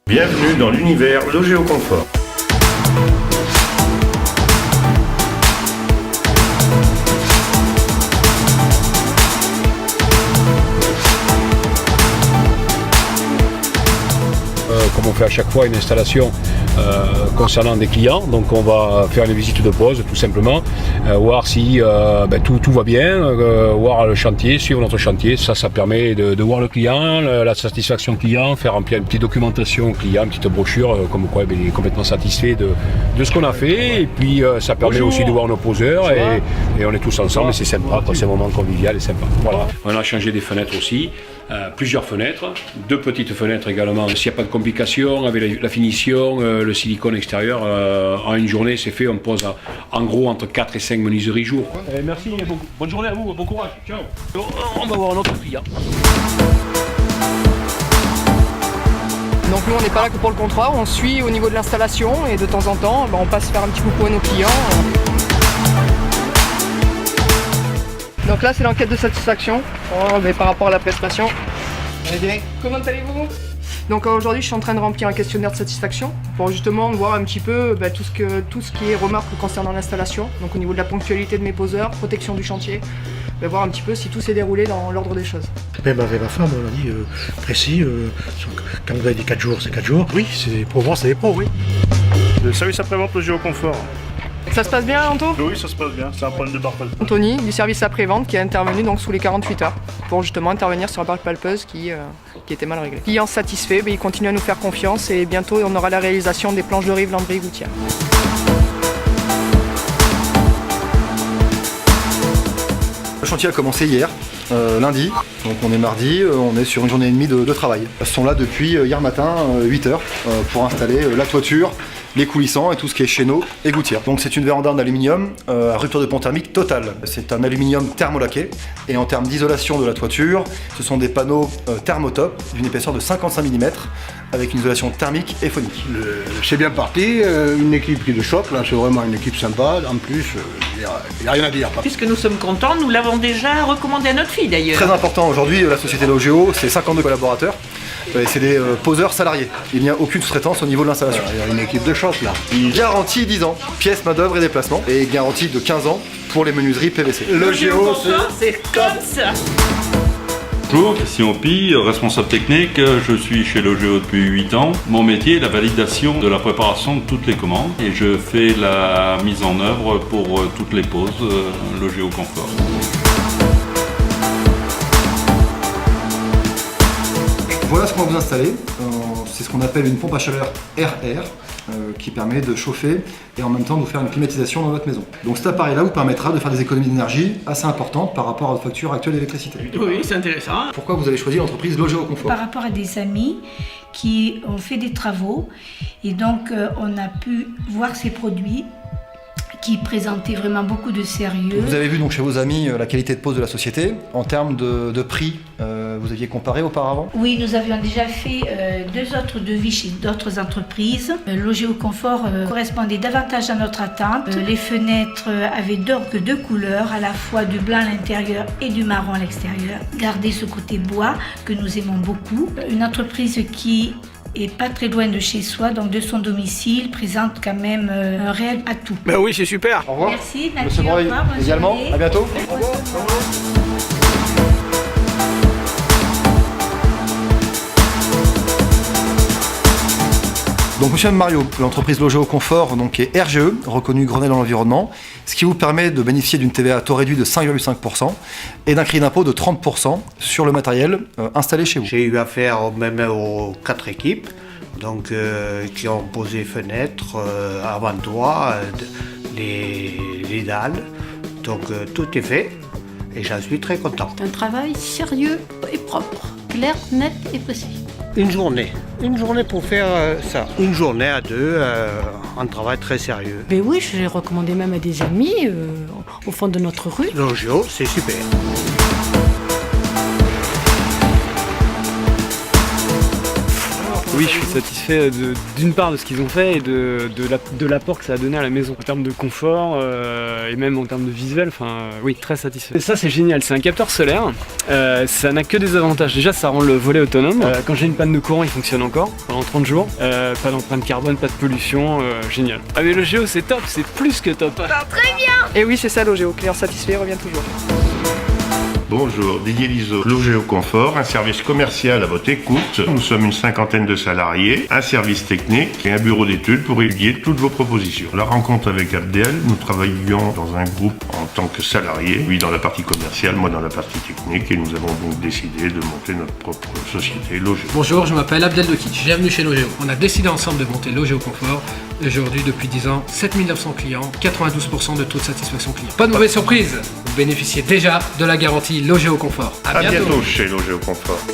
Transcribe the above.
Bienvenue dans l'univers Logeo Confort. Comme on fait à chaque fois une installation concernant des clients, donc on va faire une visite de pause tout simplement, voir si tout va bien, voir le chantier, suivre notre chantier. Ça permet de voir le client, la satisfaction client, faire remplir une petite documentation client, une petite brochure comme quoi il est complètement satisfait de ce qu'on a fait, et puis ça permet aussi de voir nos poseurs et on est tous ensemble et c'est sympa, c'est un moment convivial et sympa. Voilà. On a changé des fenêtres aussi. Plusieurs fenêtres, 2 petites fenêtres également. S'il n'y a pas de complications avec la finition, le silicone extérieur, en une journée c'est fait, on pose en gros entre 4 et 5 menuiseries jour. Merci, bonne journée à vous, bon courage, ciao. On va voir un autre client. Donc nous on n'est pas là que pour le contrat, on suit au niveau de l'installation et de temps en temps on passe faire un petit coucou à nos clients. Donc là c'est l'enquête de satisfaction par rapport à la prestation. Bien. Comment allez-vous? Donc aujourd'hui je suis en train de remplir un questionnaire de satisfaction pour justement voir un petit peu tout ce qui est remarques concernant l'installation. Donc au niveau de la ponctualité de mes poseurs, protection du chantier, voir un petit peu si tout s'est déroulé dans l'ordre des choses. Même avec ma femme on a dit précis, quand vous avez dit 4 jours c'est 4 jours. Oui, c'est pour voir, c'est les pros, oui. Le service après-vente Logeo Confort. Ça se passe bien, Anto? Oui, ça se passe bien, c'est un problème de barre palpeuse. Anthony, du service après-vente, qui est intervenu donc sous les 48 heures pour justement intervenir sur la barre palpeuse qui était mal réglée. Client satisfait, il continue à nous faire confiance et bientôt on aura la réalisation des planches de rive Landry-Gouttière. Le chantier a commencé hier, lundi, donc on est mardi, on est sur une journée et demie de travail. Ils sont là depuis hier matin, 8h, pour installer la toiture, les coulissants et tout ce qui est chéneaux et gouttières. Donc c'est une véranda en aluminium à rupture de pont thermique totale. C'est un aluminium thermolaqué et en termes d'isolation de la toiture, ce sont des panneaux thermotop d'une épaisseur de 55 mm avec une isolation thermique et phonique. C'est bien parti, une équipe qui est de choc, là c'est vraiment une équipe sympa, en plus il n'y a rien à dire. Puisque nous sommes contents, nous l'avons déjà recommandé à notre fille d'ailleurs. Très important aujourd'hui, la société Logeo, c'est 52 collaborateurs. C'est des poseurs salariés. Il n'y a aucune sous-traitance au niveau de l'installation. Il y a une équipe de choc là. Garantie 10 ans, pièces, main-d'œuvre et déplacement. Et garantie de 15 ans pour les menuiseries PVC. Logeo, c'est comme ça. Bonjour, Christian Opie, responsable technique. Je suis chez Logeo depuis 8 ans. Mon métier est la validation de la préparation de toutes les commandes et je fais la mise en œuvre pour toutes les poses Logeo Confort. Voilà ce qu'on va vous installer. C'est ce qu'on appelle une pompe à chaleur RR qui permet de chauffer et en même temps de vous faire une climatisation dans votre maison. Donc cet appareil-là vous permettra de faire des économies d'énergie assez importantes par rapport à votre facture actuelle d'électricité. Oui, c'est intéressant. Pourquoi vous avez choisi l'entreprise Logeo Confort? Par rapport à des amis qui ont fait des travaux et donc on a pu voir ces produits qui présentaient vraiment beaucoup de sérieux. Vous avez vu donc chez vos amis la qualité de pose de la société. En termes de prix, vous aviez comparé auparavant? Oui, nous avions déjà fait 2 autres devis chez d'autres entreprises. Logeo Confort correspondait davantage à notre attente. Les fenêtres avaient donc 2 couleurs, à la fois du blanc à l'intérieur et du marron à l'extérieur. Garder ce côté bois que nous aimons beaucoup. Une entreprise qui et pas très loin de chez soi, donc de son domicile, présente quand même un réel atout. Ben oui, c'est super. Au revoir. Merci, Nathalie. Monsieur Breuil, également. À bientôt. Au revoir. Donc monsieur Mario, l'entreprise Logeo Confort donc, est RGE, reconnue Grenelle dans l'environnement, ce qui vous permet de bénéficier d'une TVA à taux réduit de 5,5% et d'un crédit d'impôt de 30% sur le matériel installé chez vous. J'ai eu affaire même aux 4 équipes donc, qui ont posé fenêtres, avant-toit, les dalles, donc tout est fait et j'en suis très content. C'est un travail sérieux et propre, clair, net et précis. Une journée pour faire ça. Une journée à 2, un travail très sérieux. Mais oui, je l'ai recommandé même à des amis au fond de notre rue. Logeo, c'est super. Oui, je suis satisfait d'une part de ce qu'ils ont fait et de l'apport que ça a donné à la maison en termes de confort et même en termes de visuel. Enfin, oui, très satisfait. Et ça, c'est génial. C'est un capteur solaire. Ça n'a que des avantages. Déjà, ça rend le volet autonome. Quand j'ai une panne de courant, il fonctionne encore pendant 30 jours. Pas d'empreinte carbone, pas de pollution. Génial. Ah mais Logeo, c'est top. C'est plus que top. Très bien. Et oui, c'est ça Logeo. Client satisfait revient toujours. Bonjour, Didier Lizo, Logeo Confort, un service commercial à votre écoute. Nous sommes une cinquantaine de salariés, un service technique et un bureau d'études pour étudier toutes vos propositions. La rencontre avec Abdel, nous travaillions dans un groupe en tant que salariés, lui dans la partie commerciale, moi dans la partie technique, et nous avons donc décidé de monter notre propre société Logeo. Bonjour, je m'appelle Abdel Dokic, bienvenue chez Logeo. On a décidé ensemble de monter Logeo Confort. Aujourd'hui, depuis 10 ans, 7900 clients, 92% de taux de satisfaction client. Pas de mauvaise surprise, vous bénéficiez déjà de la garantie Logeo Confort. À bientôt chez Logeo Confort.